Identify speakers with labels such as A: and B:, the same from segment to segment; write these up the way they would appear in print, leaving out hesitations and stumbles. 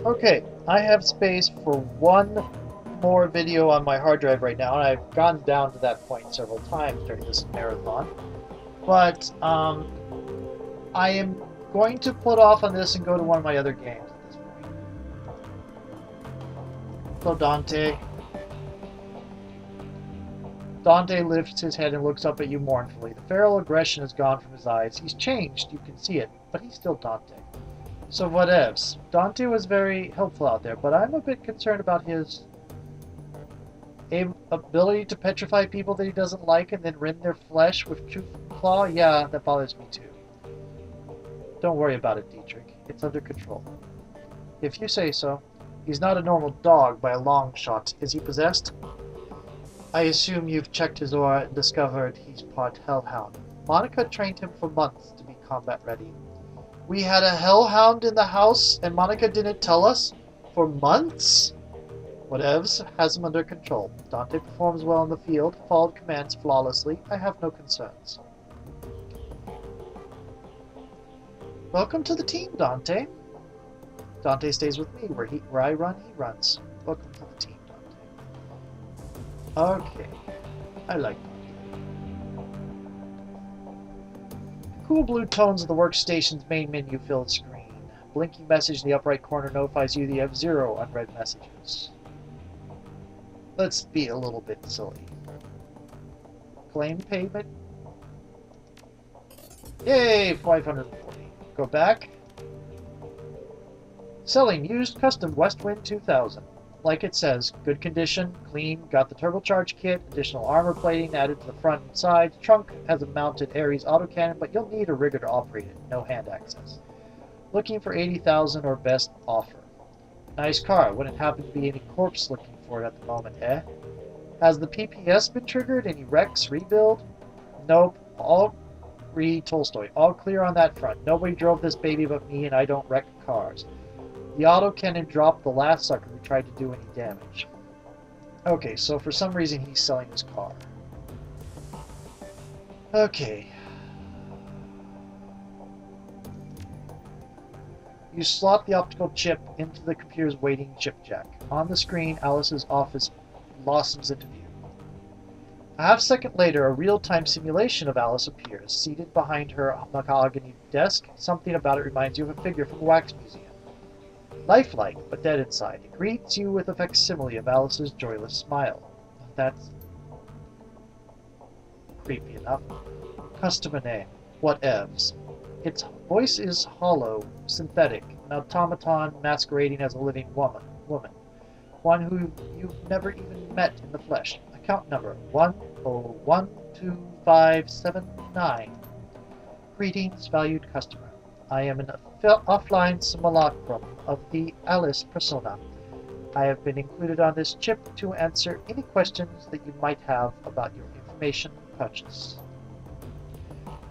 A: Okay, I have space for one more video on my hard drive right now, and I've gone down to that point several times during this marathon. But I am going to put off on this and go to one of my other games at this point. So Dante. Dante lifts his head and looks up at you mournfully. The feral aggression is gone from his eyes. He's changed, you can see it, but he's still Dante. So whatevs. Dante was very helpful out there, but I'm a bit concerned about his ability to petrify people that he doesn't like and then rend their flesh with tooth claw. Yeah, that bothers me too. Don't worry about it, Dietrich. It's under control. If you say so. He's not a normal dog by a long shot. Is he possessed? I assume you've checked his aura and discovered he's part hellhound. Monica trained him for months to be combat ready. We had a hellhound in the house and Monica didn't tell us? For months? Whatevs has him under control. Dante performs well in the field, followed commands flawlessly. I have no concerns. Welcome to the team, Dante. Dante stays with me. Where I run, he runs. Welcome to the team, Dante. Okay. I like Dante. The cool blue tones of the workstation's main menu fill the screen. A blinking message in the upright corner notifies you that you have 0 unread messages. Let's be a little bit silly. Claim payment. Yay, 540. Go back. Selling used custom Westwind 2000. Like it says, good condition, clean, got the turbocharged kit, additional armor plating added to the front and side. Trunk has a mounted Ares autocannon, but you'll need a rigger to operate it, no hand access. Looking for 80,000 or best offer. Nice car, wouldn't happen to be any corpse looking for it at the moment, eh? Has the PPS been triggered? Any wrecks, rebuild? Nope, all read Tolstoy. All clear on that front. Nobody drove this baby but me and I don't wreck cars. The autocannon dropped the last sucker who tried to do any damage. Okay, so for some reason he's selling his car. Okay. You slot the optical chip into the computer's waiting chip jack. On the screen, Alice's office blossoms into view. A half-second later, a real-time simulation of Alice appears, seated behind her mahogany desk. Something about it reminds you of a figure from a wax museum. Lifelike, but dead inside. It greets you with a facsimile of Alice's joyless smile. That's creepy enough. Customer name. Whatevs. Its voice is hollow, synthetic, an automaton masquerading as a living woman. One who you've never even met in the flesh. Account number 1012579. Greetings, valued customer. I am an offline simulacrum of the Alice persona. I have been included on this chip to answer any questions that you might have about your information purchase.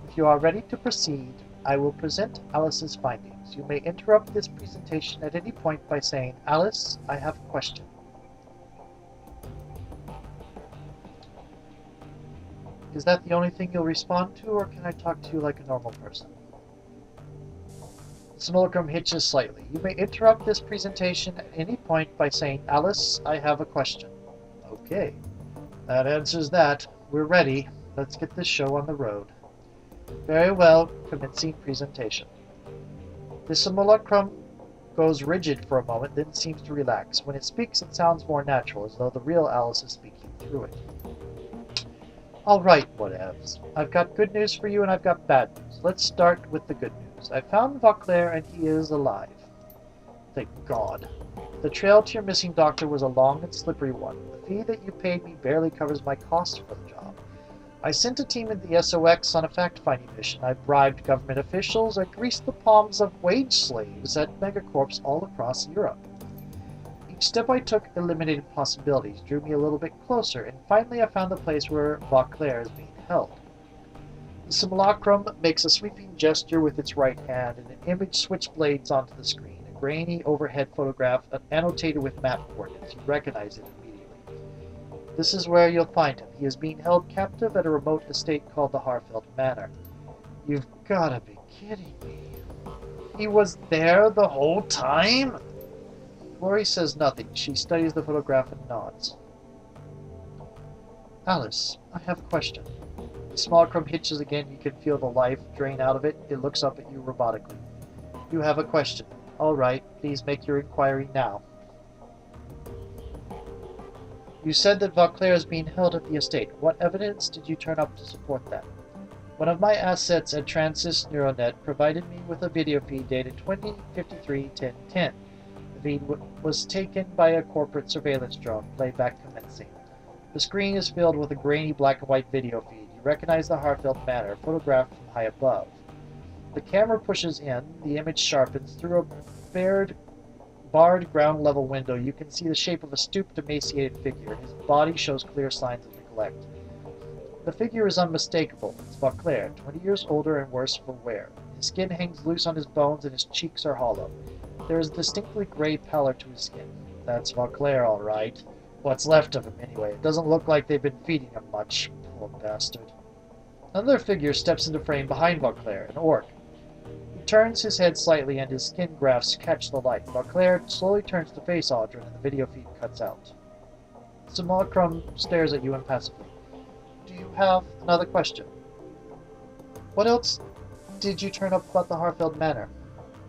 A: If you are ready to proceed, I will present Alice's findings. You may interrupt this presentation at any point by saying, Alice, I have a question. Is that the only thing you'll respond to, or can I talk to you like a normal person? The simulacrum hitches slightly. You may interrupt this presentation at any point by saying, Alice, I have a question. Okay, that answers that. We're ready. Let's get this show on the road. Very well, commencing presentation. The simulacrum goes rigid for a moment, then seems to relax. When it speaks, it sounds more natural, as though the real Alice is speaking through it. Alright, whatevs. I've got good news for you and I've got bad news. Let's start with the good news. I found Vauclair and he is alive. Thank God. The trail to your missing doctor was a long and slippery one. The fee that you paid me barely covers my costs for the job. I sent a team in the SOX on a fact-finding mission. I bribed government officials. I greased the palms of wage slaves at megacorps all across Europe. Each step I took eliminated possibilities, drew me a little bit closer, and finally I found the place where Vauclair is being held. The simulacrum makes a sweeping gesture with its right hand, and an image switchblades onto the screen. A grainy overhead photograph annotated with map coordinates. You recognize it immediately. This is where you'll find him. He is being held captive at a remote estate called the Harfeld Manor. You've gotta be kidding me. He was there the whole time? Glory says nothing. She studies the photograph and nods. Alice, I have a question. The simulacrum hitches again. You can feel the life drain out of it. It looks up at you robotically. You have a question. All right, please make your inquiry now. You said that Vauclair is being held at the estate. What evidence did you turn up to support that? One of my assets at Transys Neuronet provided me with a video feed dated 2053-1010. The feed was taken by a corporate surveillance drone, playback commencing. The screen is filled with a grainy black and white video feed. You recognize the Harfeld Manor, photographed from high above. The camera pushes in, the image sharpens. Through a barred ground-level window, you can see the shape of a stooped, emaciated figure. His body shows clear signs of neglect. The figure is unmistakable. It's Vauclair, 20 years older and worse for wear. His skin hangs loose on his bones and his cheeks are hollow. There is a distinctly gray pallor to his skin. That's Vauclair, all right. What's left of him, anyway. It doesn't look like they've been feeding him much. Poor bastard. Another figure steps into frame behind Vauclair, an orc. He turns his head slightly and his skin grafts catch the light. Vauclair slowly turns to face Audryn and the video feed cuts out. Simulacrum stares at you impassively. Do you have another question? What else did you turn up about the Harfeld Manor?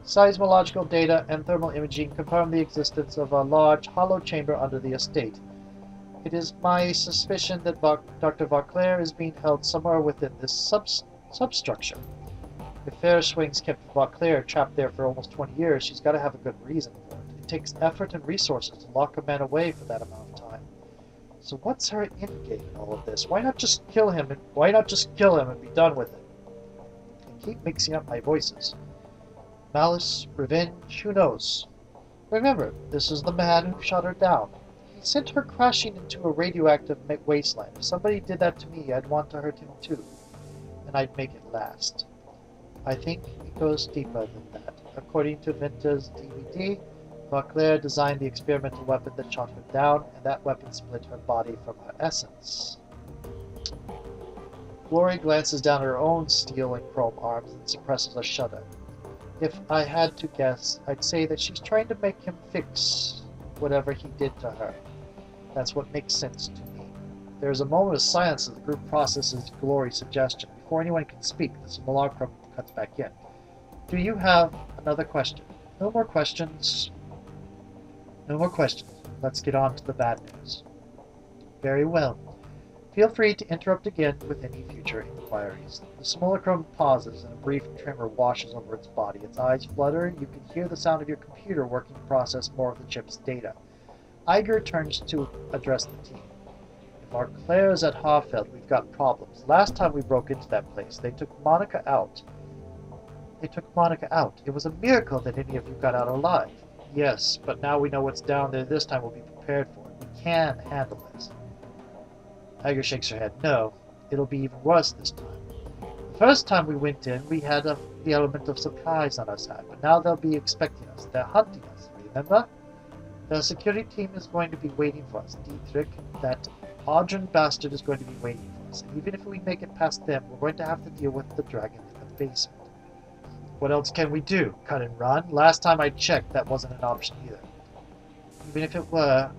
A: Seismological data and thermal imaging confirm the existence of a large hollow chamber under the estate. It is my suspicion that Dr. Vauclair is being held somewhere within this substructure. If Fairschwing's kept Vauclair trapped there for almost 20 years, she's got to have a good reason for it. It takes effort and resources to lock a man away for that amount of time. So what's her endgame in all of this? Why not just kill him and be done with it? I keep mixing up my voices. Malice, revenge, who knows? Remember, this is the man who shot her down. He sent her crashing into a radioactive wasteland. If somebody did that to me, I'd want to hurt him too. And I'd make it last. I think it goes deeper than that. According to Venta's DVD, Vauclair designed the experimental weapon that shot her down, and that weapon split her body from her essence. Glory glances down at her own steel and chrome arms and suppresses a shudder. If I had to guess, I'd say that she's trying to make him fix whatever he did to her. That's what makes sense to me. There is a moment of silence as the group processes Glory's suggestion. Before anyone can speak, the simulacrum cuts back in. Do you have another question? No more questions. No more questions. Let's get on to the bad news. Very well. Feel free to interrupt again with any future inquiries. The simulacrum pauses and a brief tremor washes over its body. Its eyes flutter. You can hear the sound of your computer working to process more of the chip's data. Iger turns to address the team. If our Claire is at Harfeld, we've got problems. Last time we broke into that place, they took Monica out. It was a miracle that any of you got out alive. Yes, but now we know what's down there. This time we'll be prepared for it. We can handle this. Iger shakes her head. No, it'll be even worse this time. The first time we went in, we had the element of surprise on our side, but now they'll be expecting us. They're hunting us, remember? The security team is going to be waiting for us. Dietrich, that Audryn bastard is going to be waiting for us. And even if we make it past them, we're going to have to deal with the dragon in the basement. What else can we do? Cut and run? Last time I checked, that wasn't an option either. Even if it were,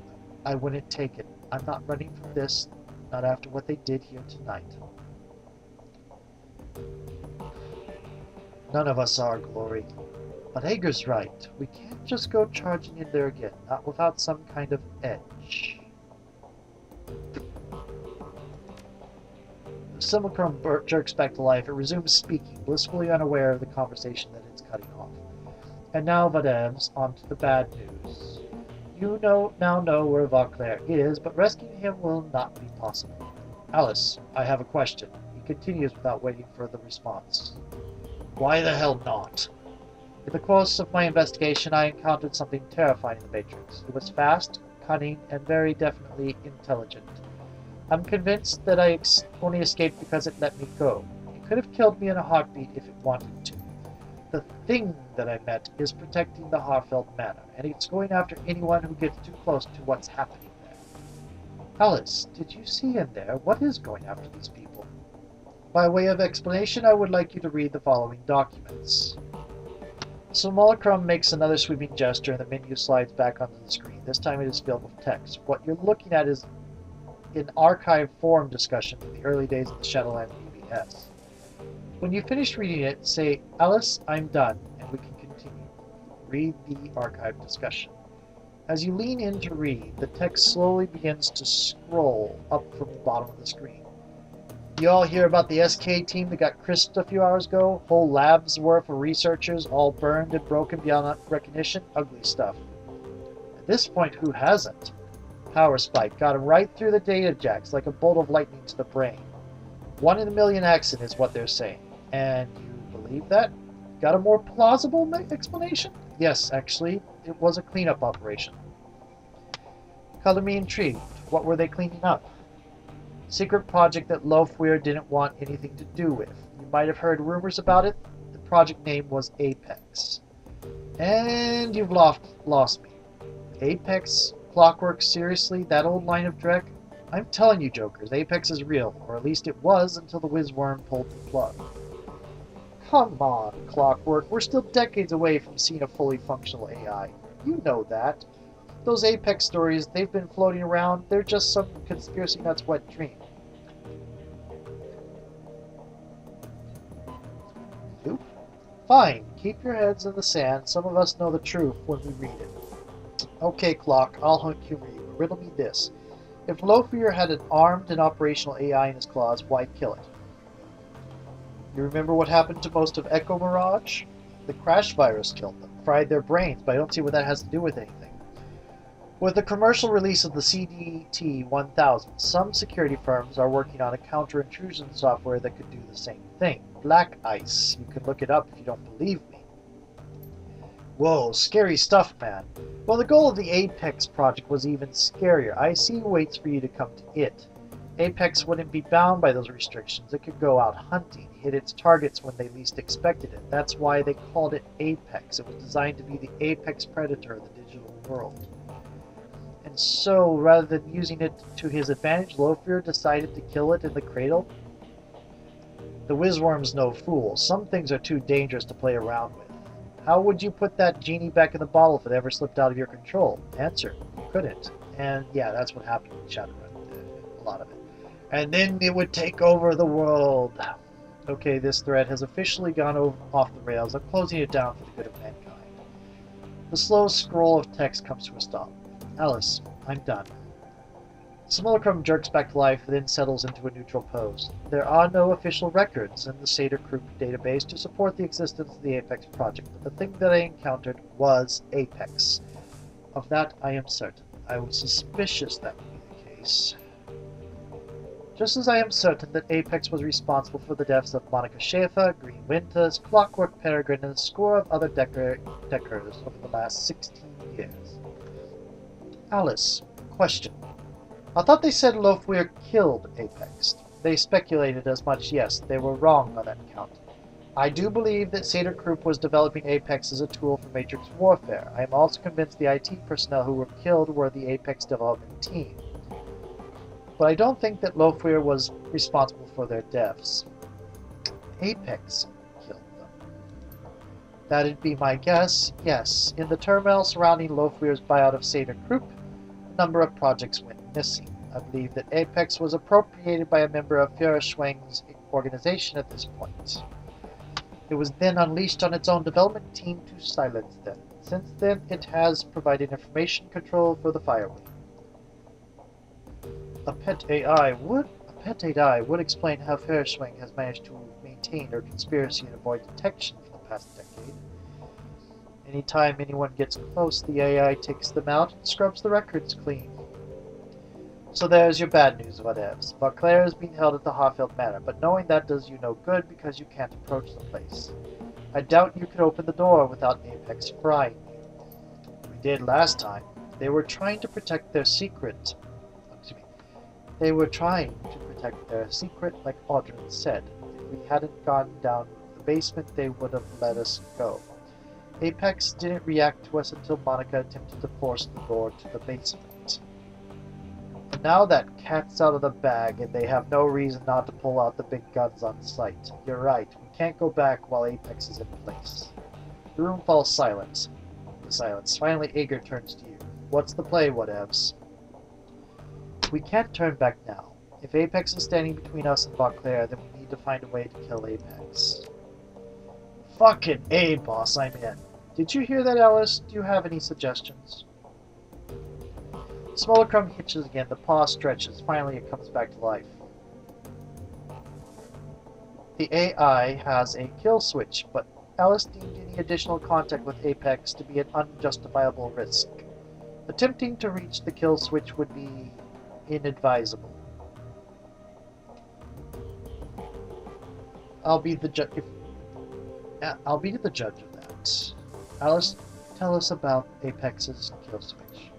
A: I wouldn't take it. I'm not running from this. Not after what they did here tonight. None of us are, Glory. But Hager's right. We can't just go charging in there again, not without some kind of edge. The simulacrum jerks back to life. It resumes speaking, blissfully unaware of the conversation that it's cutting off. And now, Vadams, on to the bad news. You now know where Vauclair is, but rescuing him will not be possible. Alice, I have a question. He continues without waiting for the response. Why the hell not? In the course of my investigation, I encountered something terrifying in the Matrix. It was fast, cunning, and very definitely intelligent. I'm convinced that I only escaped because it let me go. It could have killed me in a heartbeat if it wanted to. The thing that I met is protecting the Harfeld Manor, and it's going after anyone who gets too close to what's happening there. Alice, did you see in there? What is going after these people? By way of explanation, I would like you to read the following documents. Simulacrum makes another sweeping gesture and the menu slides back onto the screen. This time it is filled with text. What you're looking at is an archive forum discussion from the early days of the Shadowrun BBS. When you finish reading it, say, "Alice, I'm done," and we can continue. Read the archive discussion. As you lean in to read, the text slowly begins to scroll up from the bottom of the screen. You all hear about the SK team that got crisped a few hours ago? Whole labs worth of researchers all burned and broken beyond recognition? Ugly stuff. At this point, who hasn't? Power spike got him right through the data jacks like a bolt of lightning to the brain. 1 in a million accident is what they're saying. And you believe that? Got a more plausible explanation? Yes, actually, it was a cleanup operation. Color me intrigued. What were they cleaning up? Secret project that Loafweir didn't want anything to do with. You might have heard rumors about it. The project name was Apex. And you've lost me. Apex? Clockwork? Seriously? That old line of dreck? I'm telling you, jokers, Apex is real. Or at least it was until the Whizworm pulled the plug. Come on, Clockwork. We're still decades away from seeing a fully functional AI. You know that. Those Apex stories, they've been floating around. They're just some conspiracy nuts wet dream. Nope. Fine. Keep your heads in the sand. Some of us know the truth when we read it. Okay, Clock, I'll humor you. Riddle me this. If Loafweir had an armed and operational AI in his claws, why kill it? You remember what happened to most of Echo Mirage? The crash virus killed them, fried their brains, but I don't see what that has to do with anything. With the commercial release of the CDT-1000, some security firms are working on a counter-intrusion software that could do the same thing. Black Ice. You can look it up if you don't believe me. Whoa, scary stuff, man. Well, the goal of the Apex project was even scarier. IC waits for you to come to it. Apex wouldn't be bound by those restrictions. It could go out hunting, hit its targets when they least expected it. That's why they called it Apex. It was designed to be the apex predator of the digital world. And so, rather than using it to his advantage, Loafweir decided to kill it in the cradle? The Whizworm's no fool. Some things are too dangerous to play around with. How would you put that genie back in the bottle if it ever slipped out of your control? Answer, you couldn't. And yeah, that's what happened with Shadowrun. A lot of it. And then it would take over the world. Okay, this thread has officially gone off the rails. I'm closing it down for the good of mankind. The slow scroll of text comes to a stop. Alice, I'm done. Simulacrum jerks back to life, then settles into a neutral pose. There are no official records in the Satyr Group database to support the existence of the Apex project, but the thing that I encountered was Apex. Of that I am certain. I was suspicious that would be the case. Just as I am certain that Apex was responsible for the deaths of Monica Schaefer, Green Winters, Clockwork Peregrine, and a score of other deckers over the last 16 years. Alice, question. I thought they said Loafweir killed Apex. They speculated as much, yes. They were wrong by that count. I do believe that Satyr Group was developing Apex as a tool for Matrix warfare. I am also convinced the IT personnel who were killed were the Apex development team. But I don't think that Loafweir was responsible for their deaths. Apex killed them. That'd be my guess, yes. In the turmoil surrounding Loafweir's buyout of Satyr Group, a number of projects went missing. I believe that Apex was appropriated by a member of Feuerschwang's organization at this point. It was then unleashed on its own development team to silence them. Since then, it has provided information control for the Firewing. A pet AI would explain how Feuerschwang has managed to maintain their conspiracy and avoid detection for the past decade. Anytime anyone gets close, the AI takes them out and scrubs the records clean. So there's your bad news, whatevs. Vauclair is being held at the Harfeld Manor, but knowing that does you no good because you can't approach the place. I doubt you could open the door without Apex frying you. We did last time. They were trying to protect their secret. They were trying to protect their secret, like Audrin said. If we hadn't gone down the basement, they would have let us go. Apex didn't react to us until Monica attempted to force the door to the basement. And now that cat's out of the bag, and they have no reason not to pull out the big guns on sight. You're right, we can't go back while Apex is in place. The room falls silent. The silence. Finally, Ager turns to you. What's the play, whatevs? We can't turn back now. If Apex is standing between us and Vauclair, then we need to find a way to kill Apex. Fucking A, boss, I'm in. Did you hear that, Alice? Do you have any suggestions? Smolocrum hitches again. The paw stretches. Finally, it comes back to life. The AI has a kill switch, but Alice deemed any additional contact with Apex to be an unjustifiable risk. Attempting to reach the kill switch would be inadvisable. I'll be the judge. I'll be the judge of that. Alice, tell us about Apex's kill switch.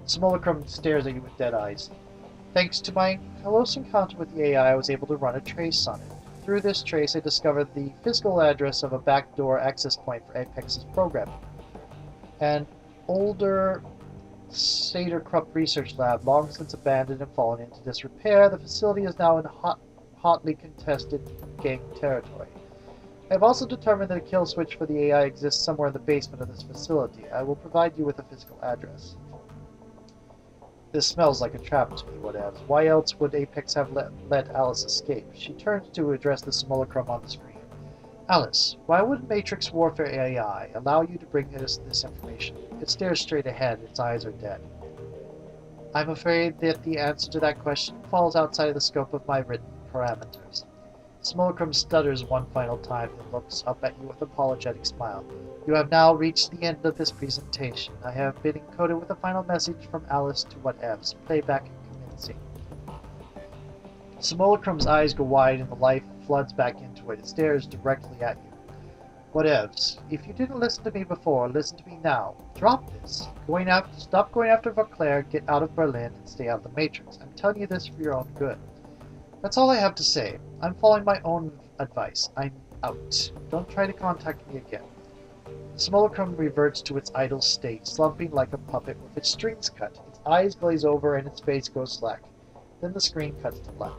A: Smolocrum stares at you with dead eyes. Thanks to my close encounter with the AI, I was able to run a trace on it. Through this trace, I discovered the physical address of a backdoor access point for Apex's programming. An older Saderkrupp research lab, long since abandoned and fallen into disrepair, the facility is now in hotly contested gang territory. I have also determined that a kill switch for the AI exists somewhere in the basement of this facility. I will provide you with a physical address. This smells like a trap to me, whatevs. Why else would Apex have let Alice escape? She turns to address the Smolocrum on the screen. Alice, why would Matrix Warfare AI allow you to bring us this information? It stares straight ahead, its eyes are dead. I'm afraid that the answer to that question falls outside of the scope of my written parameters. Smolocrum stutters one final time and looks up at you with an apologetic smile. You have now reached the end of this presentation. I have been encoded with a final message from Alice to whatevs. Playback and commencing. Smolocrum's eyes go wide and the life floods back into it. It stares directly at you. Whatevs. If you didn't listen to me before, listen to me now. Drop this. Stop going after Vauclair, get out of Berlin, and stay out of the Matrix. I'm telling you this for your own good. That's all I have to say. I'm following my own advice. I'm out. Don't try to contact me again. Smolocrum reverts to its idle state, slumping like a puppet with its strings cut. Its eyes glaze over and its face goes slack. Then the screen cuts to black.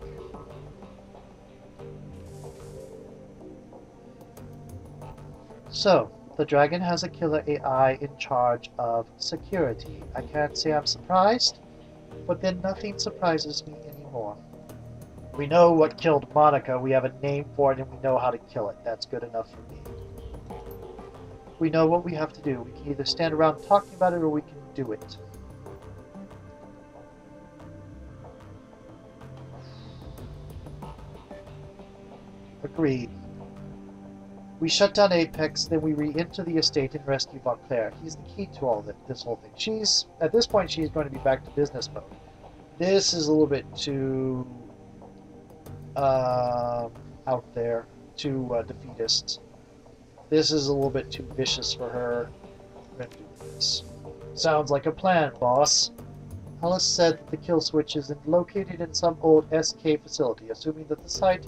A: So, the dragon has a killer AI in charge of security. I can't say I'm surprised, but then nothing surprises me anymore. We know what killed Monica, we have a name for it, and we know how to kill it. That's good enough for me. We know what we have to do. We can either stand around talking about it, or we can do it. Agreed. We shut down Apex, then we re-enter the estate and rescue Vauclair. He's the key to all this whole thing. At this point, she's going to be back to business mode. This is a little bit too out there, too defeatist. This is a little bit too vicious for her. We're gonna do this. Sounds like a plan, boss. Alice said that the kill switch is located in some old SK facility, assuming that the site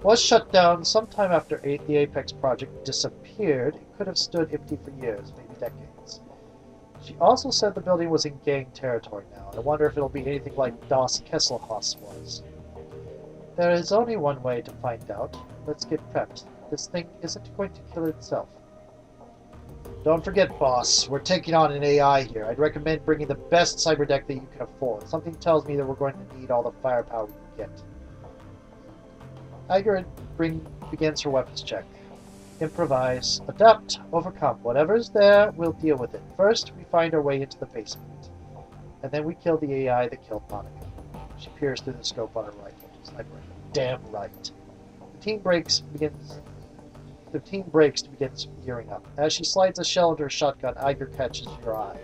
A: was shut down sometime after the Apex project disappeared. It could have stood empty for years, maybe decades. She also said the building was in gang territory now. I wonder if it'll be anything like Das Kesselhaus was. There is only one way to find out. Let's get prepped. This thing isn't going to kill itself. Don't forget, boss, we're taking on an AI here. I'd recommend bringing the best cyber deck that you can afford. Something tells me that we're going to need all the firepower we can get. Iger begins her weapons check. Improvise, adapt, overcome. Whatever's there, we'll deal with it. First, we find our way into the basement. And then we kill the AI that killed Monica. She peers through the scope on her rifle. Sniper. Damn right. The team breaks to begin gearing up. As she slides a shell into her shotgun, Iger catches your eye.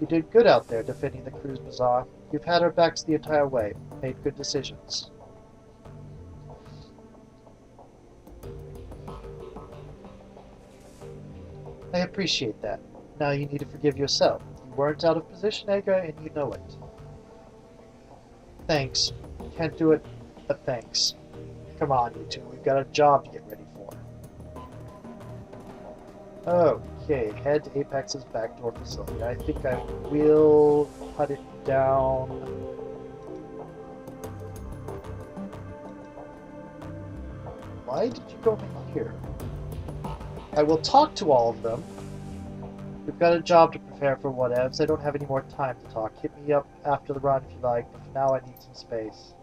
A: You did good out there defending the Cruise Bazaar. You've had our backs the entire way. Made good decisions. I appreciate that. Now you need to forgive yourself. You weren't out of position, Ager, and you know it. Thanks. Can't do it, but thanks. Come on, you two. We've got a job to get ready for. Okay, head to Apex's backdoor facility. I think I will cut it down. Why did you go in here? I will talk to all of them. We've got a job to prepare for whatevs. I don't have any more time to talk. Hit me up after the run if you like, but for now I need some space.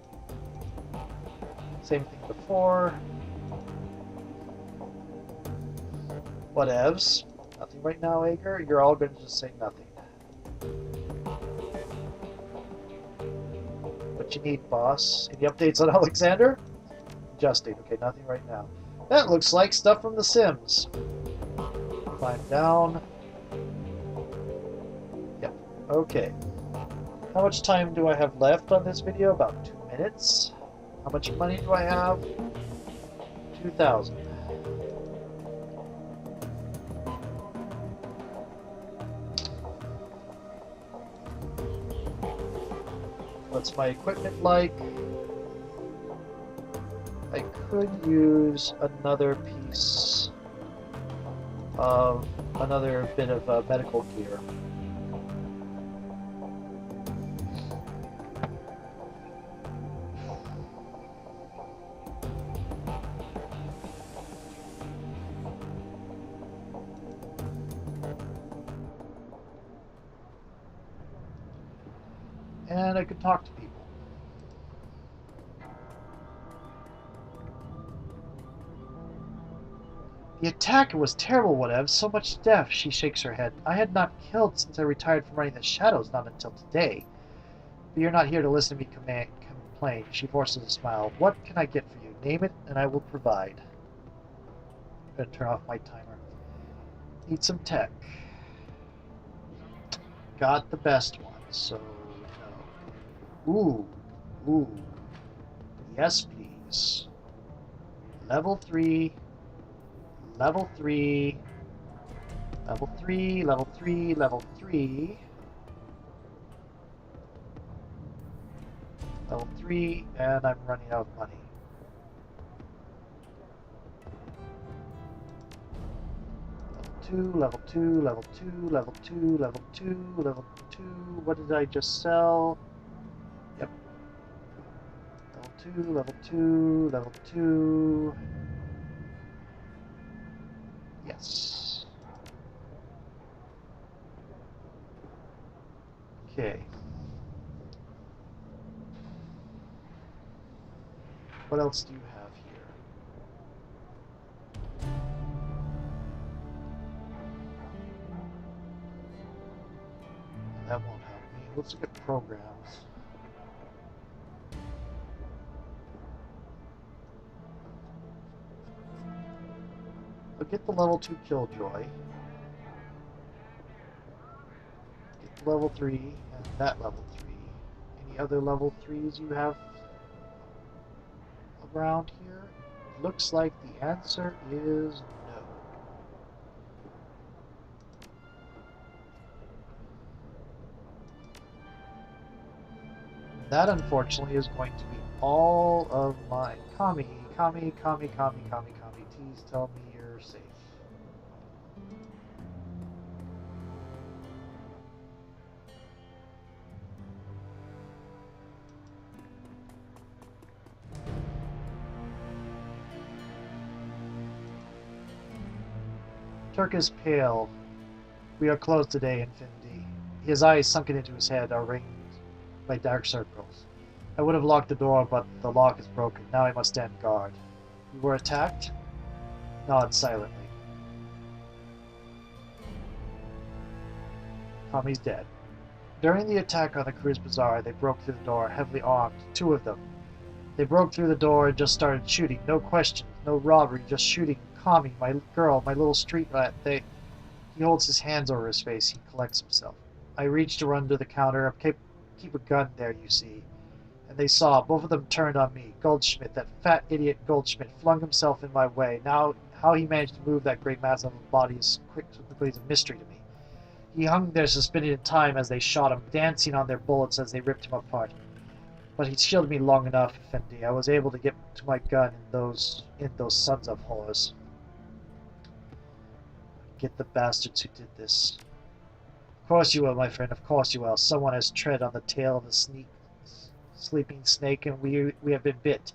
A: Same thing before. Whatevs. Nothing right now, Ager? You're all going to just say nothing. What you need, boss? Any updates on Alexander? Adjusting. Okay, nothing right now. That looks like stuff from The Sims. Climb down. Yep. Okay. How much time do I have left on this video? About 2 minutes. How much money do I have? 2,000. What's my equipment like? I could use another piece of another bit of medical gear. And I could talk to people. The attack was terrible, whatever. So much death, she shakes her head. I had not killed since I retired from running the shadows, not until today. But you're not here to listen to me complain. She forces a smile. What can I get for you? Name it, and I will provide. I'm going to turn off my timer. Need some tech. Got the best one, so no. Ooh. Yes, please. Level 3. Level 3. Level 3. Level 3. Level 3. Level 3, and I'm running out of money. Level 2, level 2, level 2, level 2, level 2, level 2. What did I just sell? Yep. Level 2, level 2, level 2. Yes. Okay. What else do you have here? That won't help me. Let's look at programs. I'll get the level 2 Killjoy. Get the level 3 and that level 3. Any other level 3s you have around here? Looks like the answer is no. That, unfortunately, is going to be all of mine. Kami, please tell me you're safe. Turk is pale. We are closed today, Infinity. His eyes sunken into his head are ringed by dark circles. I would have locked the door, but the lock is broken. Now I must stand guard. We were attacked? Nod silently. Kami's dead. During the attack on the Cruise Bazaar, they broke through the door, heavily armed, 2 of them. They broke through the door and just started shooting. No questions, no robbery, just shooting. Kami, my girl, my little street rat, He holds his hands over his face. He collects himself. I reached to run to the counter. Keep a gun there, you see. And they saw. Both of them turned on me. Goldschmidt, that fat idiot Goldschmidt, flung himself in my way. Now, how he managed to move that great mass of a body is quickly a mystery to me. He hung there suspended in time as they shot him, dancing on their bullets as they ripped him apart. But he shielded me long enough, Fendi. I was able to get to my gun in those sons of whores. Get the bastards who did this. Of course you will, my friend, of course you will. Someone has tread on the tail of the sleeping snake, and we have been bit.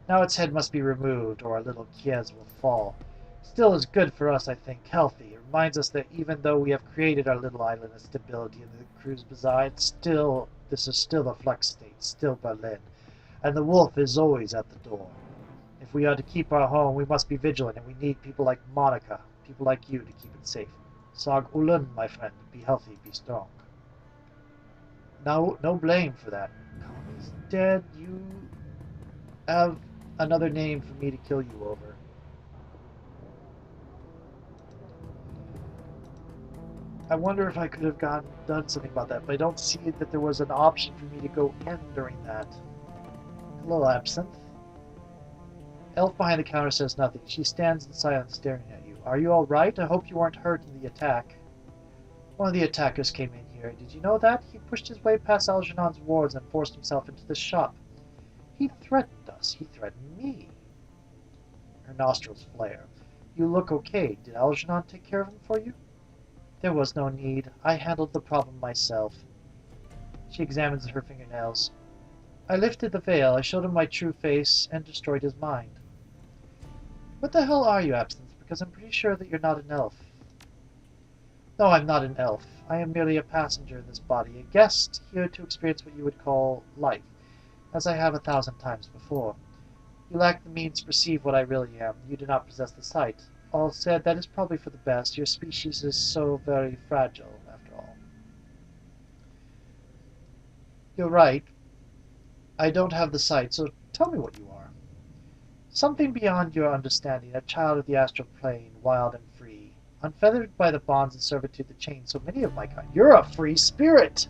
A: Now its head must be removed, or our little Kies will fall. Still is good for us, I think, healthy. It reminds us that even though we have created our little island of stability in the cruise bazaar, this is still a flux state, still Berlin. And the wolf is always at the door. If we are to keep our home, we must be vigilant, and we need people like Monica, people like you, to keep it safe. Sag Ulun, my friend. Be healthy, be strong. No blame for that. Connie's dead. You have another name for me to kill you over. I wonder if I could have done something about that, but I don't see that there was an option for me to go in during that. Hello, Absinthe. Elf behind the counter says nothing. She stands in silence, staring at you. Are you all right? I hope you weren't hurt in the attack. One of the attackers came in here. Did you know that? He pushed his way past Algernon's wards and forced himself into the shop. He threatened us. He threatened me. Her nostrils flare. You look okay. Did Algernon take care of him for you? There was no need. I handled the problem myself. She examines her fingernails. I lifted the veil. I showed him my true face and destroyed his mind. What the hell are you, Absinthe? Because I'm pretty sure that you're not an elf. No, I'm not an elf. I am merely a passenger in this body, a guest here to experience what you would call life, as I have 1,000 times before. You lack the means to perceive what I really am. You do not possess the sight. All said, that is probably for the best. Your species is so very fragile, after all. You're right. I don't have the sight, so tell me what you are. Something beyond your understanding, a child of the astral plane, wild and free, unfeathered by the bonds of servitude that chain so many of my kind. You're a free spirit!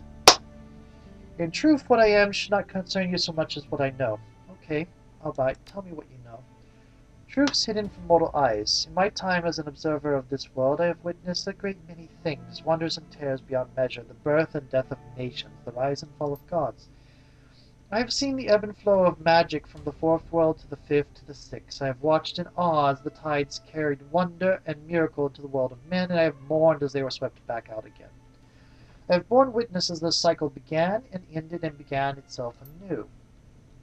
A: In truth, what I am should not concern you so much as what I know. Okay, I'll bite. Tell me what you know. Truths hidden from mortal eyes. In my time as an observer of this world, I have witnessed a great many things, wonders and terrors beyond measure, the birth and death of nations, the rise and fall of gods. I have seen the ebb and flow of magic from the fourth world to the fifth to the sixth. I have watched in awe as the tides carried wonder and miracle into the world of men, and I have mourned as they were swept back out again. I have borne witness as the cycle began and ended and began itself anew.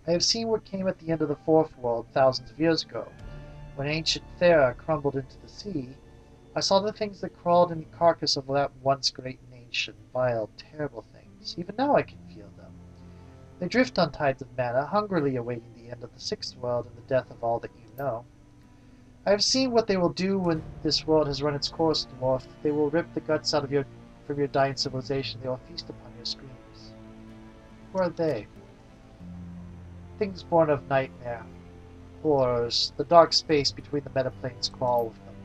A: I have seen what came at the end of the fourth world thousands of years ago. When ancient Thera crumbled into the sea, I saw the things that crawled in the carcass of that once great nation, vile, terrible things. Even now I can feel them. They drift on tides of mana, hungrily awaiting the end of the sixth world and the death of all that you know. I have seen what they will do when this world has run its course, Dwarf. They will rip the guts out of from your dying civilization. They will feast upon your screams. Who are they? Things born of nightmare. Horrors. The dark space between the metaplanes crawl with them.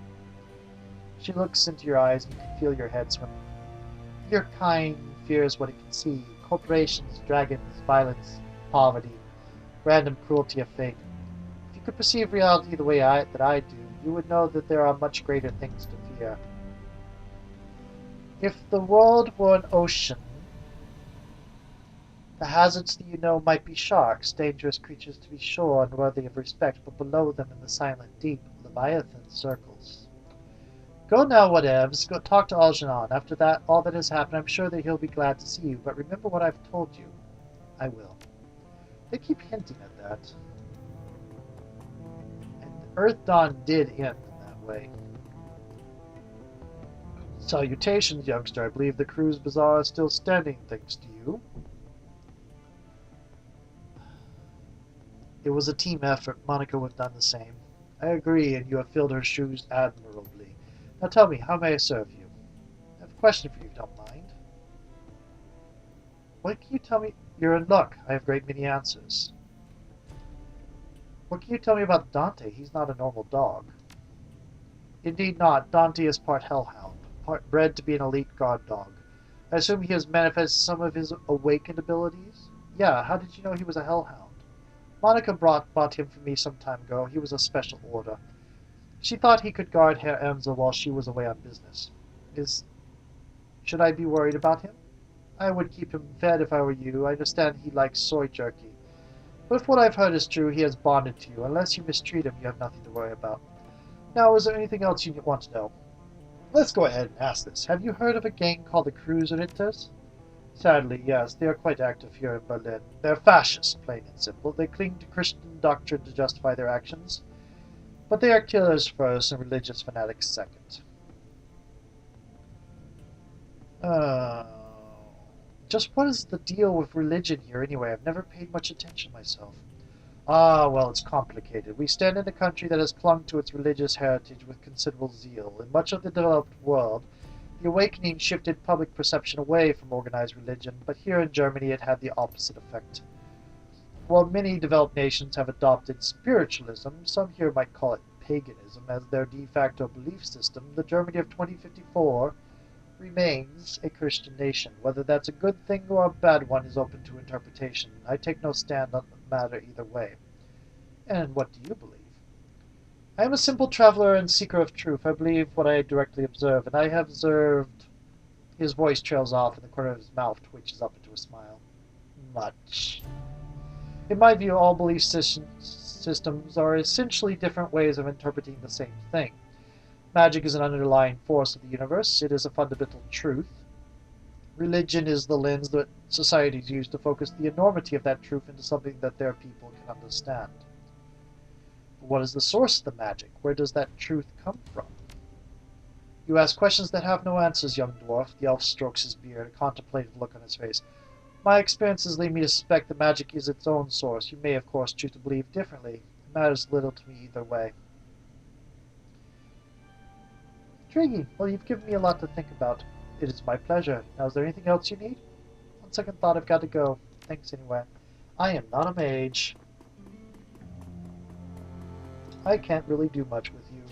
A: She looks into your eyes and you can feel your head swimming. Your kind fears what it can see. Corporations, dragons, violence, poverty, random cruelty of fate. If you could perceive reality the way that I do, you would know that there are much greater things to fear. If the world were an ocean, the hazards that you know might be sharks, dangerous creatures to be sure and worthy of respect, but below them in the silent deep, Leviathan circles. Go now, whatevs. Go talk to Algernon. After that, all that has happened, I'm sure that he'll be glad to see you. But remember what I've told you. I will. They keep hinting at that. And Earth Dawn did end in that way. Salutations, youngster. I believe the cruise bazaar is still standing, thanks to you. It was a team effort. Monica would have done the same. I agree, and you have filled her shoes admirably. Now tell me, how may I serve you? I have a question for you, if you don't mind. What can you tell me? You're in luck. I have a great many answers. What can you tell me about Dante? He's not a normal dog. Indeed not. Dante is part hellhound, part bred to be an elite guard dog. I assume he has manifested some of his awakened abilities? Yeah, how did you know he was a hellhound? Monica bought him for me some time ago. He was a special order. She thought he could guard Herr Emser while she was away on business. Should I be worried about him? I would keep him fed if I were you. I understand he likes soy jerky. But if what I've heard is true, he has bonded to you. Unless you mistreat him, you have nothing to worry about. Now, is there anything else you want to know? Let's go ahead and ask this. Have you heard of a gang called the Cruiseritters? Sadly, yes, they are quite active here in Berlin. They're fascists, plain and simple. They cling to Christian doctrine to justify their actions. But they are killers first and religious fanatics second. Uh, just what is the deal with religion here anyway? I've never paid much attention myself. Ah, well, it's complicated. We stand in a country that has clung to its religious heritage with considerable zeal. In much of the developed world, the awakening shifted public perception away from organized religion, but here in Germany it had the opposite effect. While many developed nations have adopted spiritualism, some here might call it paganism, as their de facto belief system, the Germany of 2054 remains a Christian nation. Whether that's a good thing or a bad one is open to interpretation. I take no stand on the matter either way. And what do you believe? I am a simple traveler and seeker of truth. I believe what I directly observe, and I have observed. His voice trails off, and the corner of his mouth twitches up into a smile. Much. In my view, all belief systems are essentially different ways of interpreting the same thing. Magic is an underlying force of the universe. It is a fundamental truth. Religion is the lens that societies use to focus the enormity of that truth into something that their people can understand. But what is the source of the magic? Where does that truth come from? You ask questions that have no answers, young dwarf. The elf strokes his beard, a contemplative look on his face. My experiences lead me to suspect that magic is its own source. You may, of course, choose to believe differently. It matters little to me either way. Intriguing. Well, you've given me a lot to think about. It is my pleasure. Now, is there anything else you need? On second thought, I've got to go. Thanks anyway. I am not a mage. I can't really do much with you.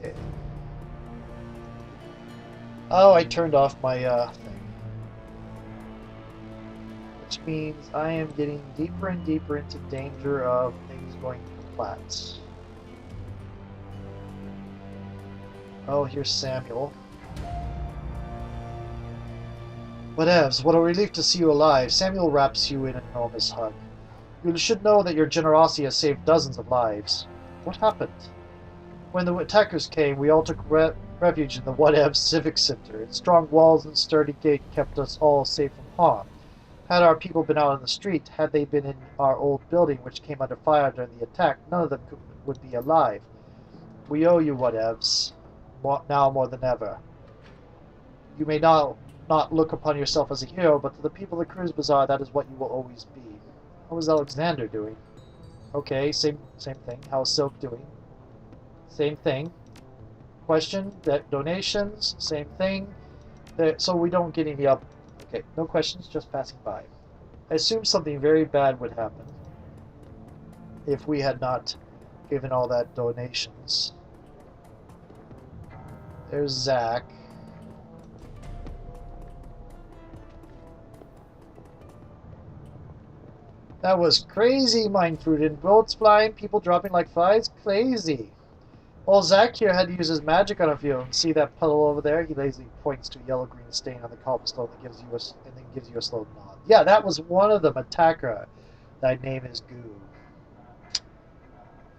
A: Okay. Oh, I turned off my thing. Which means I am getting deeper and deeper into danger of things going flat. Oh, here's Samuel. Whatevs, what a relief to see you alive. Samuel wraps you in an enormous hug. You should know that your generosity has saved dozens of lives. What happened? When the attackers came, we all took refuge in the Whatevs Civic Center. Its strong walls and sturdy gate kept us all safe from harm. Had our people been out on the street, had they been in our old building, which came under fire during the attack, none of them would be alive. We owe you, Whatevs, now more than ever. You may now not look upon yourself as a hero, but to the people of the Cruise Bazaar, that is what you will always be. How is Alexander doing? Okay, same thing. How's Silk doing? Same thing. Question, donations, same thing. So we don't get any up. Okay, no questions, just passing by. I assume something very bad would happen if we had not given all that donations. There's Zach. That was crazy, Mind Fruit. And bullets flying, people dropping like flies. Crazy. Well, Zach here had to use his magic on a few. And see that puddle over there? He lazily points to a yellow-green stain on the cobblestone that gives you a slow nod. Yeah, that was one of them. Attacker. Thy name is Goo.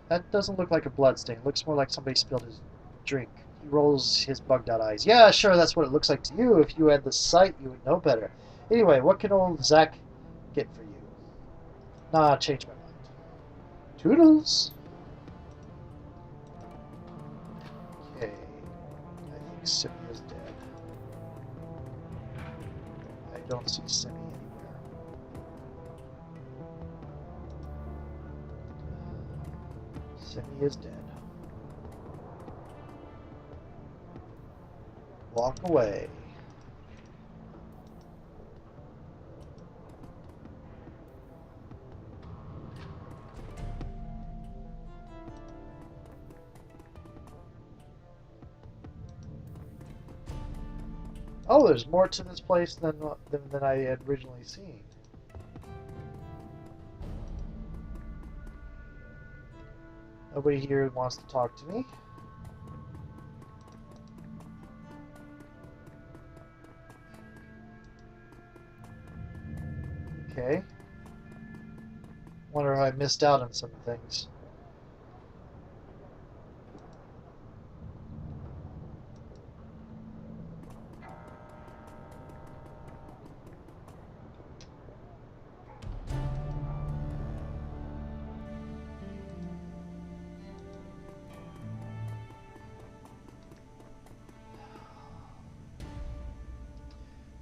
A: That doesn't look like a blood stain. It looks more like somebody spilled his drink. He rolls his bugged-out eyes. Yeah, sure, that's what it looks like to you. If you had the sight, you would know better. Anyway, what can old Zach get for you? Nah, change my mind. Toodles! Okay. I think Simi is dead. I don't see Simi anywhere. Simi is dead. Walk away. Oh, there's more to this place than I had originally seen. Nobody here wants to talk to me. Okay. Wonder if I missed out on some things.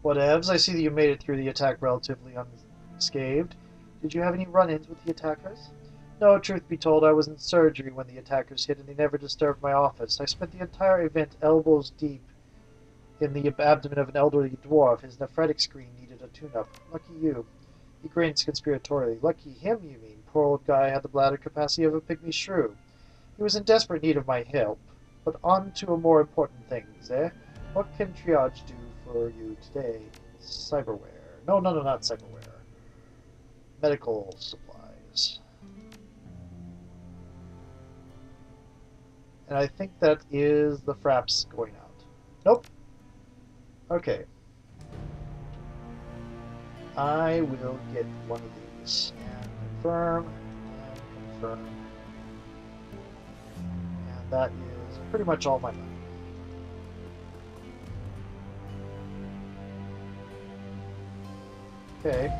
A: Whatevs, I see that you made it through the attack relatively unscathed. Did you have any run-ins with the attackers? No, truth be told, I was in surgery when the attackers hit and they never disturbed my office. I spent the entire event elbows deep in the abdomen of an elderly dwarf. His nephretic screen needed a tune-up. Lucky you. He grins conspiratorially. Lucky him, you mean? Poor old guy had the bladder capacity of a pygmy shrew. He was in desperate need of my help. But on to a more important things, eh? What can Triage do for you today? Cyberware. No, not cyberware. Medical supplies. And I think that is the fraps going out. Nope. Okay. I will get one of these. And confirm. And confirm. And that is pretty much all my money. Okay.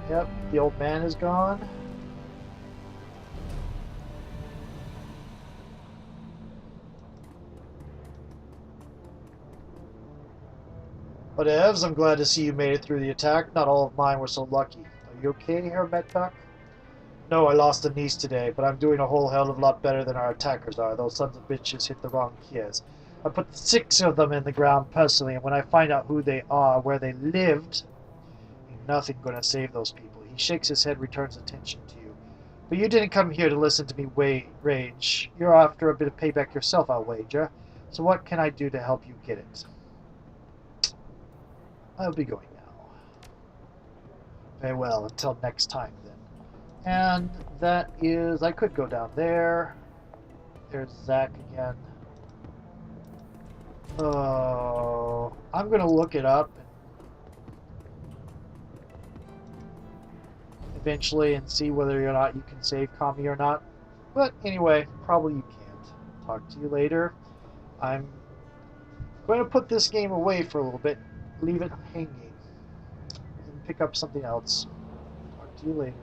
A: Yep, the old man is gone. Whatevs, I'm glad to see you made it through the attack. Not all of mine were so lucky. Are you okay here, Medbuck? No, I lost a niece today, but I'm doing a whole hell of a lot better than our attackers are. Those sons of bitches hit the wrong kids. I put 6 of them in the ground personally, and when I find out who they are, where they lived, ain't nothing gonna save those people. He shakes his head, returns attention to you. But you didn't come here to listen to me rage. You're after a bit of payback yourself, I'll wager. So what can I do to help you get it? I'll be going now. Very well, until next time then. And that is, I could go down there. There's Zach again. Oh, I'm going to look it up eventually and see whether or not you can save Kami or not. But anyway, probably you can't. Talk to you later. I'm going to put this game away for a little bit, leave it hanging, and pick up something else. Talk to you later.